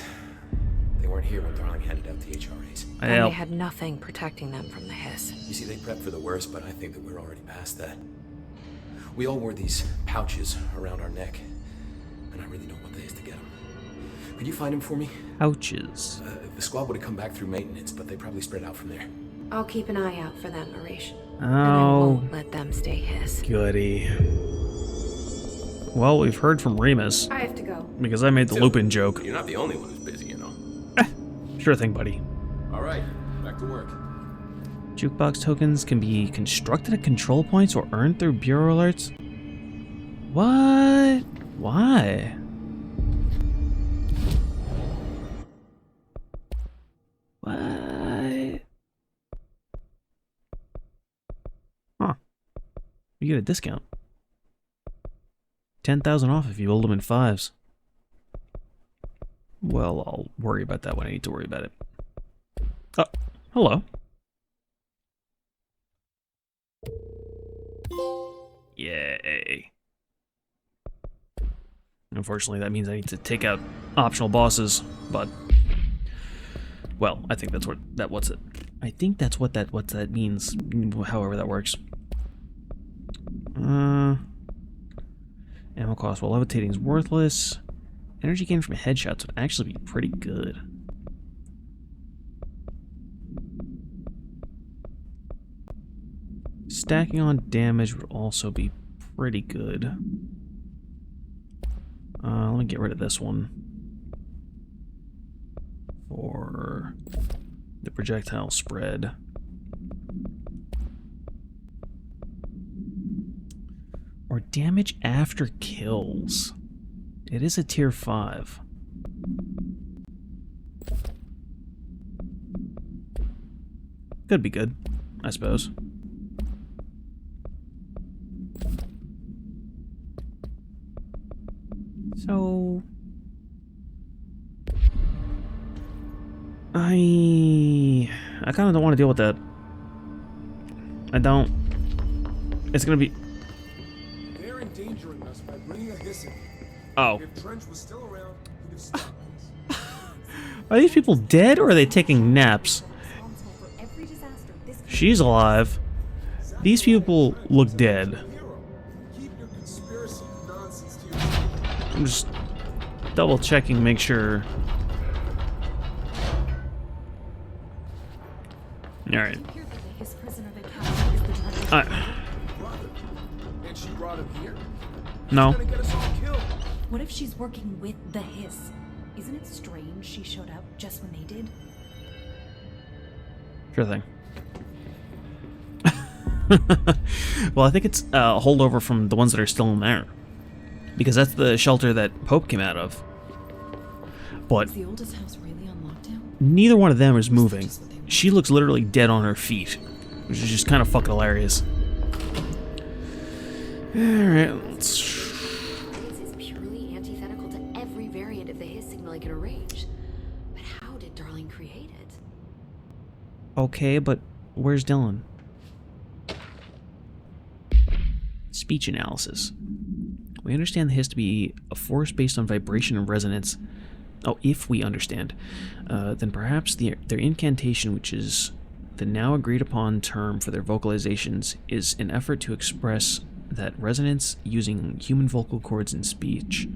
they weren't here when Darling handed out the HRAs. And Well, they had nothing protecting them from the hiss. You see, they prepped for the worst, but I think that we're already past that. We all wore these pouches around our neck, and I really don't want the hiss to get them. Could you find them for me? pouches. The squad would have come back through maintenance, but they probably spread out from there. I'll keep an eye out for them, Arish. And I Oh, won't let them stay hiss. goody. Well, we've heard from Remus, I have to go. because I made the Lupin joke. You're not the only one who's busy, you know. Sure thing, buddy. All right, back to work. Jukebox tokens can be constructed at control points or earned through bureau alerts. What? Why? What? Huh. You get a discount. 10,000 off if you hold them in 5s. Well, I'll worry about that when I need to worry about it. Oh, hello. Yay. Unfortunately, that means I need to take out optional bosses, but well, I think that's what I think that's what that means, however that works. Ammo cost while levitating is worthless. Energy gain from headshots would actually be pretty good. Stacking on damage would also be pretty good. Let me get rid of this one for the projectile spread. or damage after kills. It is a tier 5. Could be good, I suppose. So I kind of don't want to deal with that. I don't. It's gonna be. They're endangering us by bringing a hiss in. Oh. If Trench was still around, he'd have stopped this. Are these people dead or are they taking naps? She's alive. These people look dead. Keep your conspiracy nonsense to yourself. I'm just double checking, make sure. Alright. And she brought him here? No. She's gonna get us all killed. What if she's working with the Hiss? Isn't it strange she showed up just when they did? Sure thing. Well, I think it's a holdover from the ones that are still in there. Because that's the shelter that Pope came out of. But Is the oldest house really on lockdown? neither one of them is moving. She looks literally dead on her feet, which is just kind of fucking hilarious. Alright, let's... This is purely antithetical to every variant of the Hiss signal I can arrange. But how did Darling create it? Okay, but where's Dylan? Speech analysis. We understand the Hiss to be a force based on vibration and resonance. Oh, if we understand. Then perhaps their incantation, which is the now agreed upon term for their vocalizations, is an effort to express that resonance using human vocal cords in speech.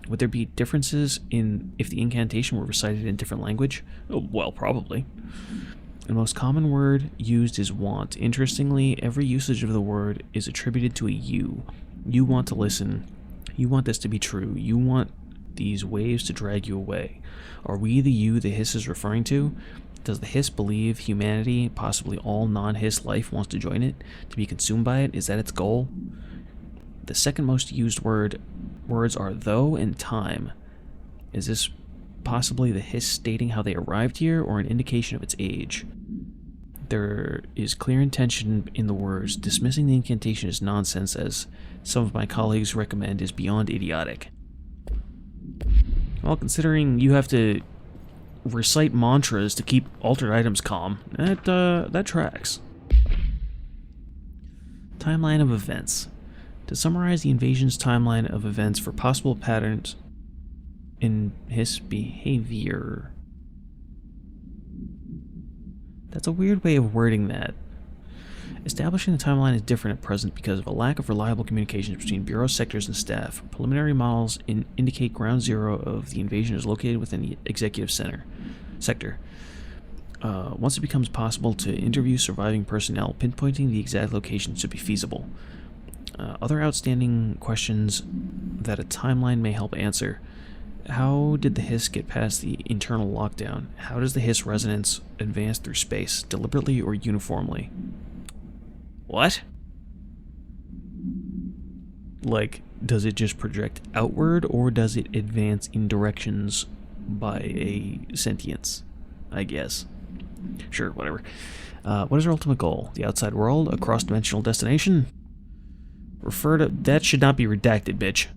Would there be differences in if the incantation were recited in different language? Oh, well, probably. The most common word used is want. Interestingly, every usage of the word is attributed to a you. You want to listen. You want this to be true. You want these waves to drag you away. Are we the you the Hiss is referring to? Does the Hiss believe humanity, possibly all non-Hiss life, wants to join it? To be consumed by it? Is that its goal? The second most used words are though and time. Is this possibly the Hiss stating how they arrived here, or an indication of its age? There is clear intention in the words. Dismissing the incantation as nonsense, as some of my colleagues recommend, is beyond idiotic. Well, considering you have to recite mantras to keep altered items calm, that tracks. Timeline of events. To summarize the invasion's timeline of events for possible patterns in Hiss behavior. That's a weird way of wording that. Establishing the timeline is different at present because of a lack of reliable communications between Bureau sectors and staff. Preliminary models indicate ground zero of the invasion is located within the executive sector. Once it becomes possible to interview surviving personnel, pinpointing the exact location should be feasible. Other outstanding questions that a timeline may help answer. How did the Hiss get past the internal lockdown? How does the Hiss resonance advance through space, deliberately or uniformly? What? Like, does it just project outward, or does it advance in directions by a sentience? I guess. Sure, whatever. What is our ultimate goal? The outside world? A cross-dimensional destination? Refer to... That should not be redacted, bitch.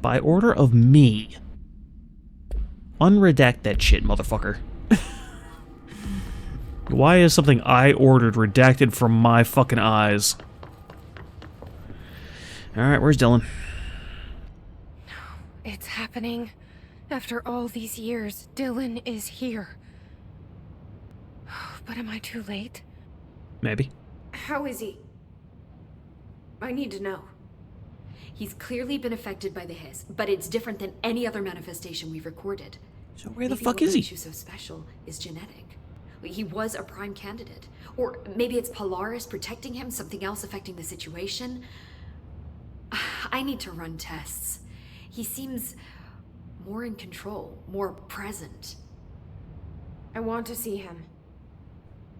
By order of me. Unredact that shit, motherfucker. Why is something I ordered redacted from my fucking eyes? Alright, where's Dylan? It's happening. After all these years, Dylan is here. But am I too late? Maybe. How is he? I need to know. He's clearly been affected by the Hiss, but it's different than any other manifestation we've recorded. So where the Maybe fuck what is he? makes you so special is genetic. He was a prime candidate. Or maybe it's Polaris protecting him, something else affecting the situation. I need to run tests. He seems more in control, more present. I want to see him.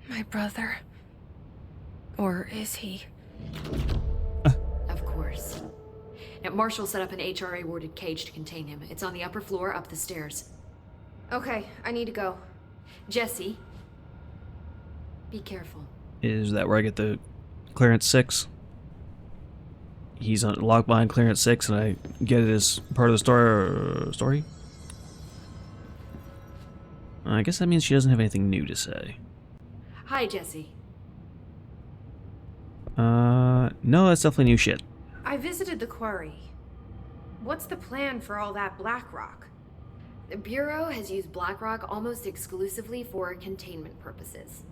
My brother. Or is he? Of course. Now, Marshall set up an HRA-warded cage to contain him. It's on the upper floor, up the stairs. Okay, I need to go. Jesse, be careful. Is that where I get the clearance 6? He's locked behind clearance 6 and I get it as part of the story? I guess that means she doesn't have anything new to say. Hi, Jesse. No, that's definitely new shit. I visited the quarry. What's the plan for all that black rock? The Bureau has used Blackrock almost exclusively for containment purposes.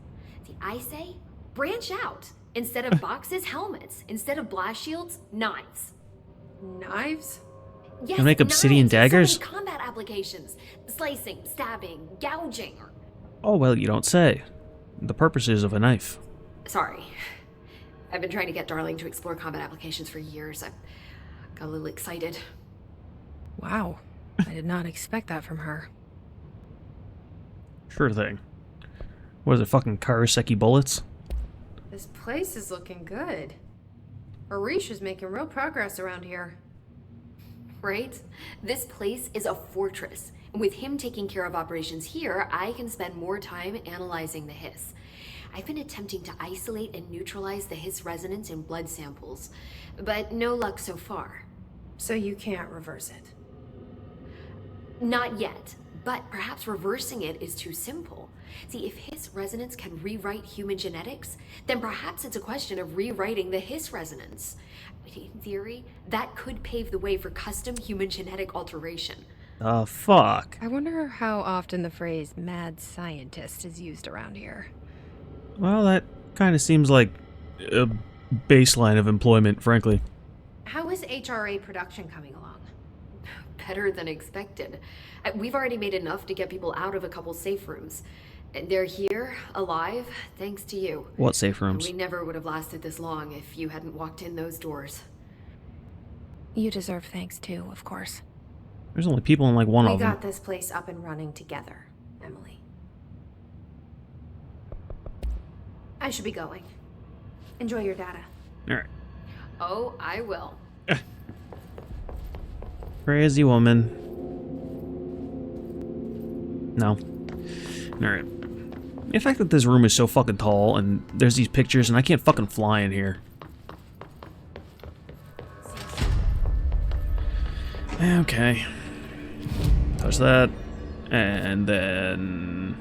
See, I say, branch out. Instead of boxes, helmets. Instead of blast shields, knives. Knives? Yes, You make obsidian knives. daggers? So many combat applications. Slicing, stabbing, gouging. Oh, well, you don't say. The purposes of a knife. Sorry. I've been trying to get Darling to explore combat applications for years. I got a little excited. Wow. I did not expect that from her. Sure thing. What is it, fucking Karaseki bullets? This place is looking good. Arish is making real progress around here. Right? This place is a fortress. And with him taking care of operations here, I can spend more time analyzing the hiss. I've been attempting to isolate and neutralize the hiss resonance in blood samples, but no luck so far. So you can't reverse it? Not yet, but perhaps reversing it is too simple. See, if hiss resonance can rewrite human genetics, then perhaps it's a question of rewriting the hiss resonance. In theory, that could pave the way for custom human genetic alteration. Fuck. I wonder how often the phrase mad scientist is used around here. Well, that kind of seems like a baseline of employment, frankly. How is HRA production coming along? Better than expected. We've already made enough to get people out of a couple safe rooms. They're here, alive, thanks to you. What safe rooms? We never would have lasted this long if you hadn't walked in those doors. You deserve thanks too, of course. There's only people in like one We of them. got this place up and running together, Emily. I should be going. Enjoy your data. Alright. Oh, I will. Crazy woman. No. Alright. The fact that this room is so fucking tall and there's these pictures and I can't fucking fly in here. Okay. Touch that. And then...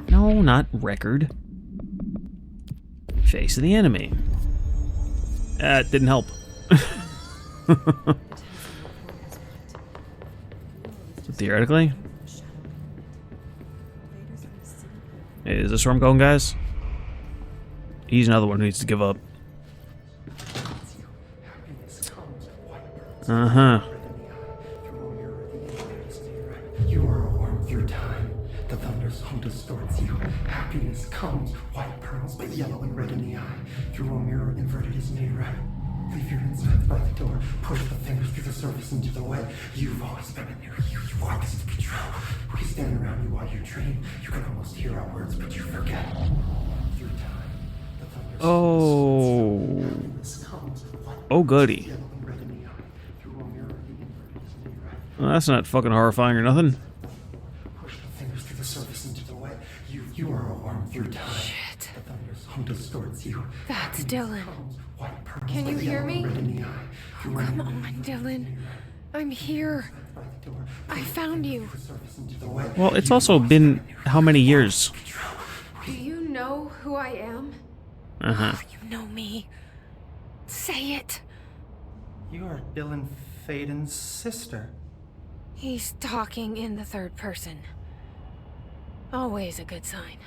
No, not record. Face of the enemy. That didn't help. Theoretically. Hey, is this where I'm going, guys? He's another one who needs to give up. Uh-huh. You are a worm through time. The thunder song distorts you. Happiness comes, white pearls, but yellow and red in the eye. Through a mirror, inverted is made right. Leave your insides by the door. Push the fingers through the surface into the way. You've always been a near you. You are this control. We stand around you while you dream. You can almost hear our words, but you forget. Through time, the thunder Oh. Oh, goody. Well, that's not fucking horrifying or nothing. Push the fingers through the surface into the way. You are a worm through time. Shit. The thunder song distorts you. That's Dylan. Can you hear me? Oh, come on, Dylan. I'm here. I found you. Well, it's also been how many years? Do you know who I am? Uh-huh. You know me. Say it. You are Dylan Faden's sister. He's talking in the third person. Always a good sign.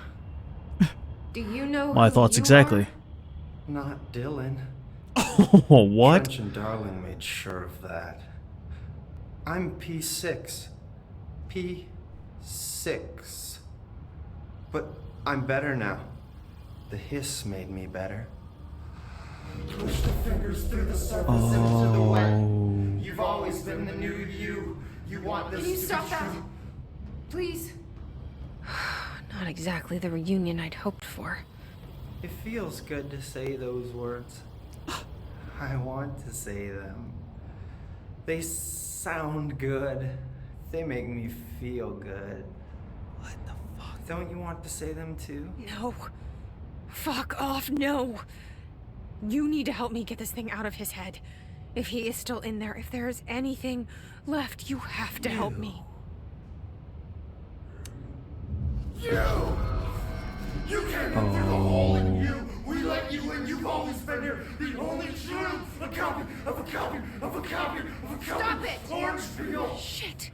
Do you know My who thoughts you exactly. are? Not Dylan. Oh, what? Trench and Darling made sure of that. I'm P6. P6. But I'm better now. The hiss made me better. Push the fingers through the surface into the wet. You've always been the new you. You want this Can you to stop be that? true. Please. Not exactly the reunion I'd hoped for. It feels good to say those words. I want to say them. They sound good. They make me feel good. What the fuck? Don't you want to say them too? No. Fuck off, no. You need to help me get this thing out of his head. If he is still in there, if there is anything left, you have to help me. You can't get through the hole in you. We let you in. You've always been here. The only truth. A copy of a copy of a copy of a copy. Stop it! Orange peel. Shit.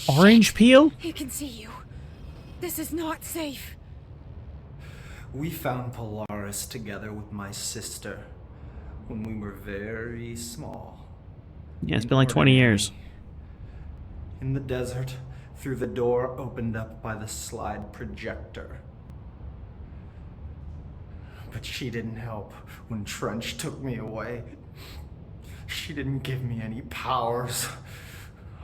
Orange peel? He can see you. This is not safe. We found Polaris together with my sister when we were very small. Yeah, it's been like 20 years. In the desert, through the door opened up by the slide projector. But she didn't help when Trench took me away. She didn't give me any powers.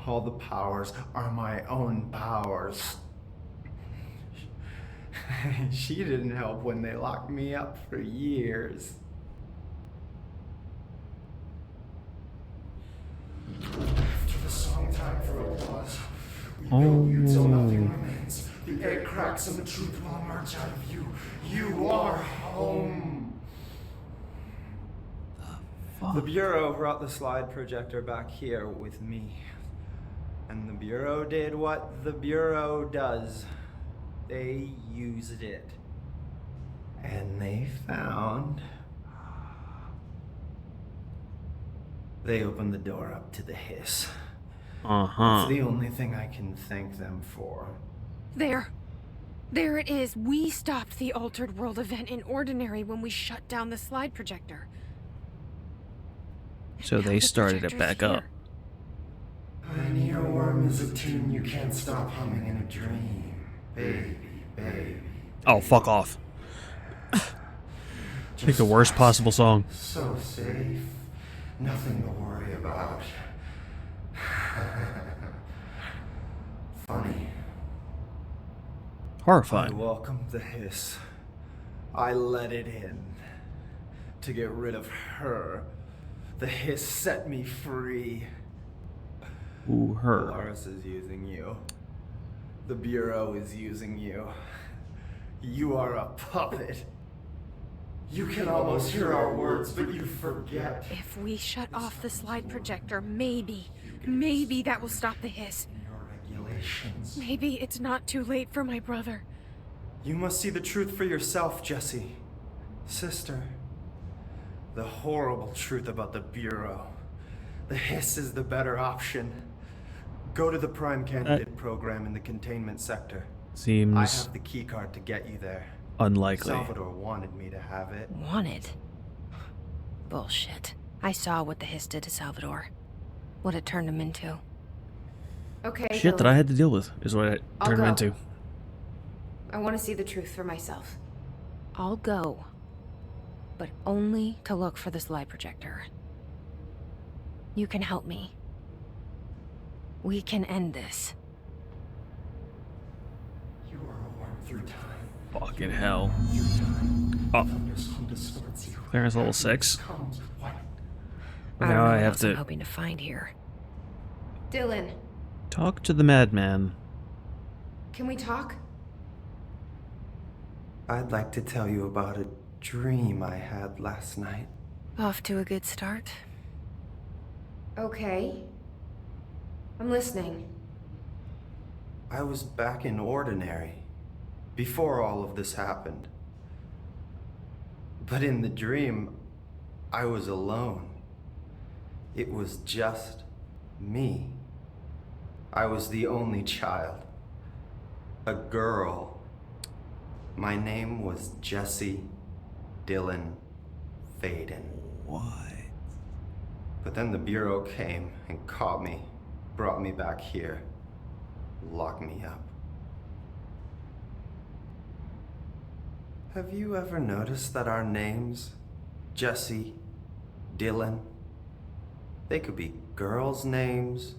All the powers are my own powers. She didn't help when they locked me up for years. After the song time for applause, we build you till nothing remains. The egg cracks and the truth will emerge out of you. You are home. The Bureau brought the slide projector back here with me. And the Bureau did what the Bureau does. They used it. And they found... They opened the door up to the hiss. It's the only thing I can thank them for. There. There it is. We stopped the Altered World event in Ordinary when we shut down the slide projector. So they started it back up. An earworm is a tune you can't stop humming in a dream. Baby, baby. Oh, fuck off. Pick the worst possible song. So safe. Nothing to worry about. Funny. Horrifying. I welcomed the hiss. I let it in. To get rid of her. The hiss set me free. Ooh, her. Polaris is using you. The Bureau is using you. You are a puppet. You can almost hear our words, but you forget. If we shut off the slide projector, maybe that will stop the hiss. Regulations. Maybe it's not too late for my brother. You must see the truth for yourself, Jesse. Sister. The horrible truth about the Bureau. The hiss is the better option. Go to the Prime Candidate program in the containment sector. Seems I have the keycard to get you there. unlikely. Salvador wanted me to have it. Wanted? Bullshit. I saw what the hiss did to Salvador. What it turned him into. Okay. Shit that I had to deal with is what it turned him into. I want to see the truth for myself. I'll go. But only to look for the slide projector. You can help me. We can end this. You are a worm through time. Fucking hell. Oh. Clearance level 6. But now I have I'm to hoping to find here. Dylan, talk to the madman. can we talk? I'd like to tell you about a dream I had last night. Off to a good start. Okay. I'm listening. I was back in Ordinary, before all of this happened. But in the dream, I was alone. It was just me. I was the only child. A girl. My name was Jesse Dylan Faden. What? But then the Bureau came and caught me, brought me back here, locked me up. Have you ever noticed that our names, Jesse, Dylan, they could be girls' names,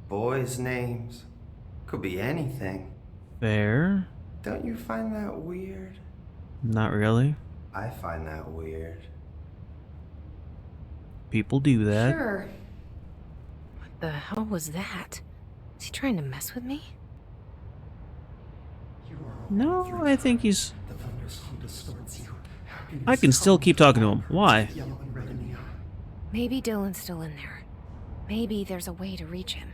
boys' names, could be anything. Fair? Don't you find that weird? Not really. I find that weird. People do that. Sure. What the hell was that? Is he trying to mess with me? No, I think he's... I can still keep talking to him. Why? Maybe Dylan's still in there. Maybe there's a way to reach him.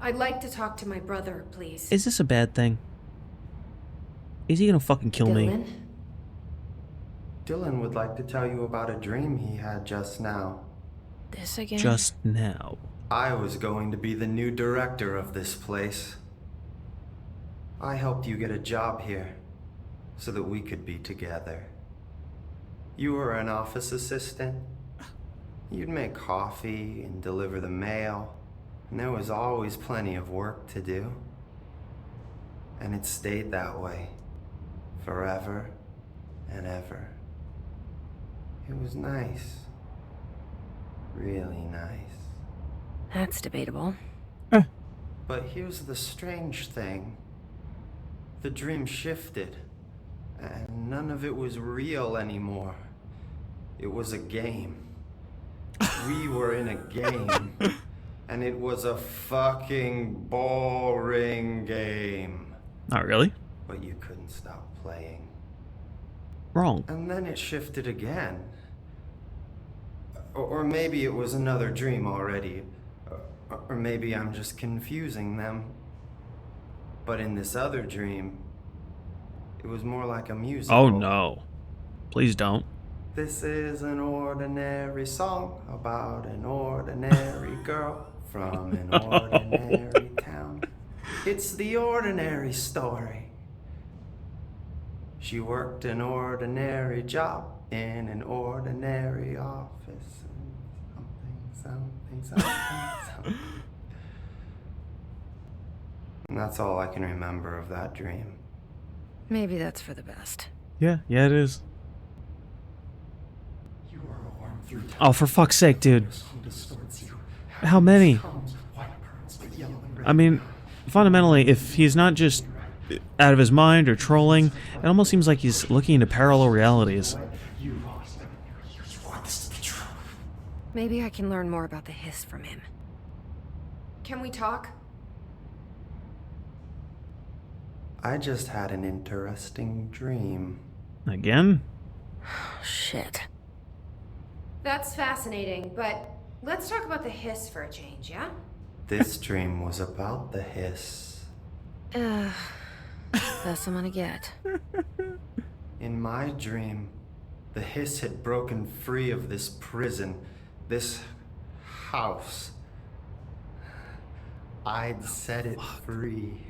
I'd like to talk to my brother, please. Is this a bad thing? Is he gonna fucking kill me? Dylan would like to tell you about a dream he had just now. This again? Just now. I was going to be the new director of this place. I helped you get a job here so that we could be together. You were an office assistant. You'd make coffee and deliver the mail, and there was always plenty of work to do. And it stayed that way forever and ever. It was nice. Really nice. That's debatable. But here's the strange thing. The dream shifted, and none of it was real anymore. It was a game. We were in a game, and it was a fucking boring game. Not really. But you couldn't stop playing. Wrong. And then it shifted again. Or maybe it was another dream already. Or maybe I'm just confusing them. But in this other dream, it was more like a musical. Oh no. Please don't. This is an ordinary song about an ordinary girl from an ordinary town. It's the ordinary story. She worked an ordinary job in an ordinary office. Something. And that's all I can remember of that dream. Maybe that's for the best. Yeah, it is. Oh, for fuck's sake, dude. How many? I mean, fundamentally, if he's not just out of his mind or trolling, it almost seems like he's looking into parallel realities. Maybe I can learn more about the hiss from him. Can we talk? I just had an interesting dream. Again? Shit. That's fascinating, but let's talk about the hiss for a change, yeah? This dream was about the hiss. That's I'm gonna get. In my dream, the hiss had broken free of this prison, this house. I'd set it free.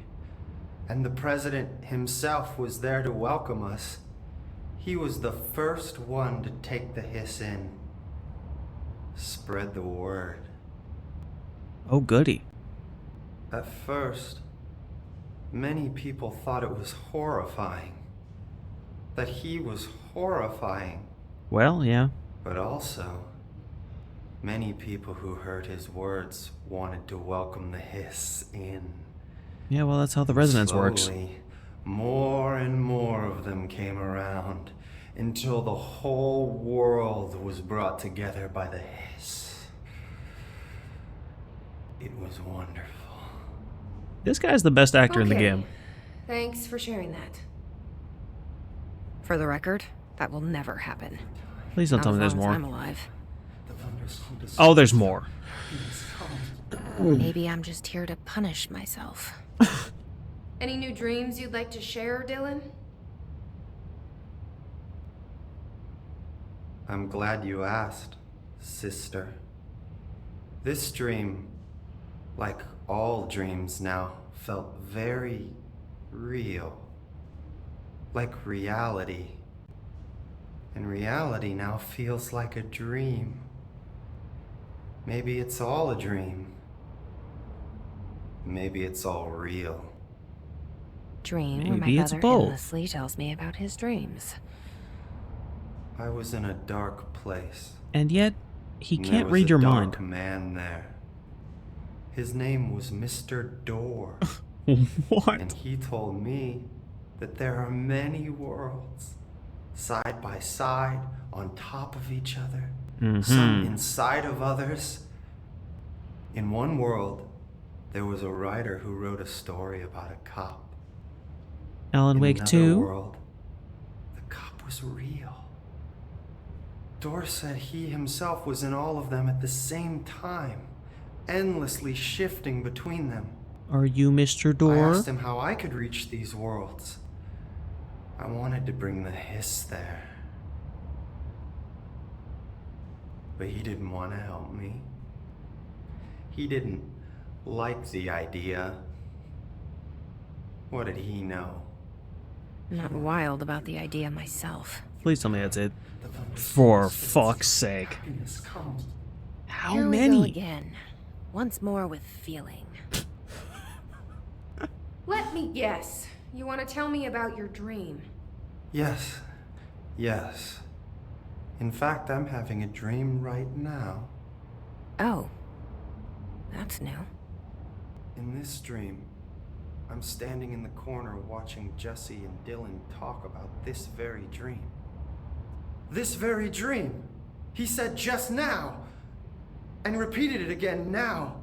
And the president himself was there to welcome us. He was the first one to take the hiss in. Spread the word. Oh, goody. At first, many people thought it was horrifying. That he was horrifying. Well, yeah. But also, many people who heard his words wanted to welcome the hiss in. Yeah, well, that's how the resonance works. Slowly, more and more of them came around until the whole world was brought together by the hiss. It was wonderful. This guy's the best actor in the game. Thanks for sharing that. For the record, that will never happen. Please don't tell me there's more. I'm alive. Oh, there's more. Maybe I'm just here to punish myself. Any new dreams you'd like to share, Dylan? I'm glad you asked, sister. This dream, like all dreams now, felt very real. Like reality. And reality now feels like a dream. Maybe it's all a dream. Maybe it's all real. Dream where my Maybe it's brother both. endlessly tells me about his dreams. I was in a dark place. And yet, he And can't there read was your a mind. dark man there. His name was Mr. Door. What? And he told me that there are many worlds, side by side, on top of each other, some inside of others. In one world, there was a writer who wrote a story about a cop. Alan In Wake another 2. world, the cop was real. Dor said he himself was in all of them at the same time, endlessly shifting between them. Are you Mr. I Door? asked him how I could reach these worlds. I wanted to bring the hiss there. But he didn't want to help me. He didn't like the idea. What did he know? I'm not wild about the idea myself. Please tell me that's it. For fuck's sake. How Here we many? go again. Once more with feeling. Let me guess. You want to tell me about your dream? Yes. Yes. In fact, I'm having a dream right now. Oh. That's new. In this dream, I'm standing in the corner watching Jesse and Dylan talk about this very dream. This very dream! He said just now! And repeated it again now!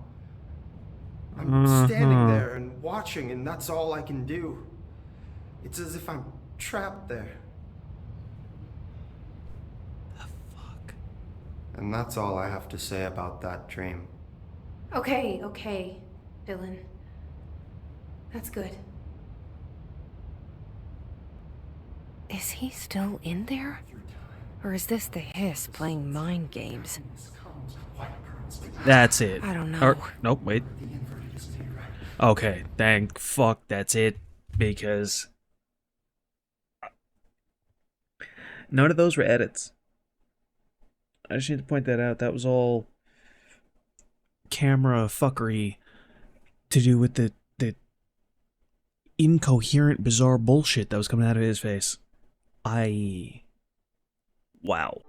I'm standing there and watching, and that's all I can do. It's as if I'm trapped there. The fuck? And that's all I have to say about that dream. Okay, Dylan. That's good. Is he still in there? Or is this the hiss playing mind games? That's it. I don't know. Or, nope, wait. Okay, thank fuck, that's it. Because none of those were edits. I just need to point that out. That was all camera fuckery to do with the incoherent, bizarre bullshit that was coming out of his face. Wow.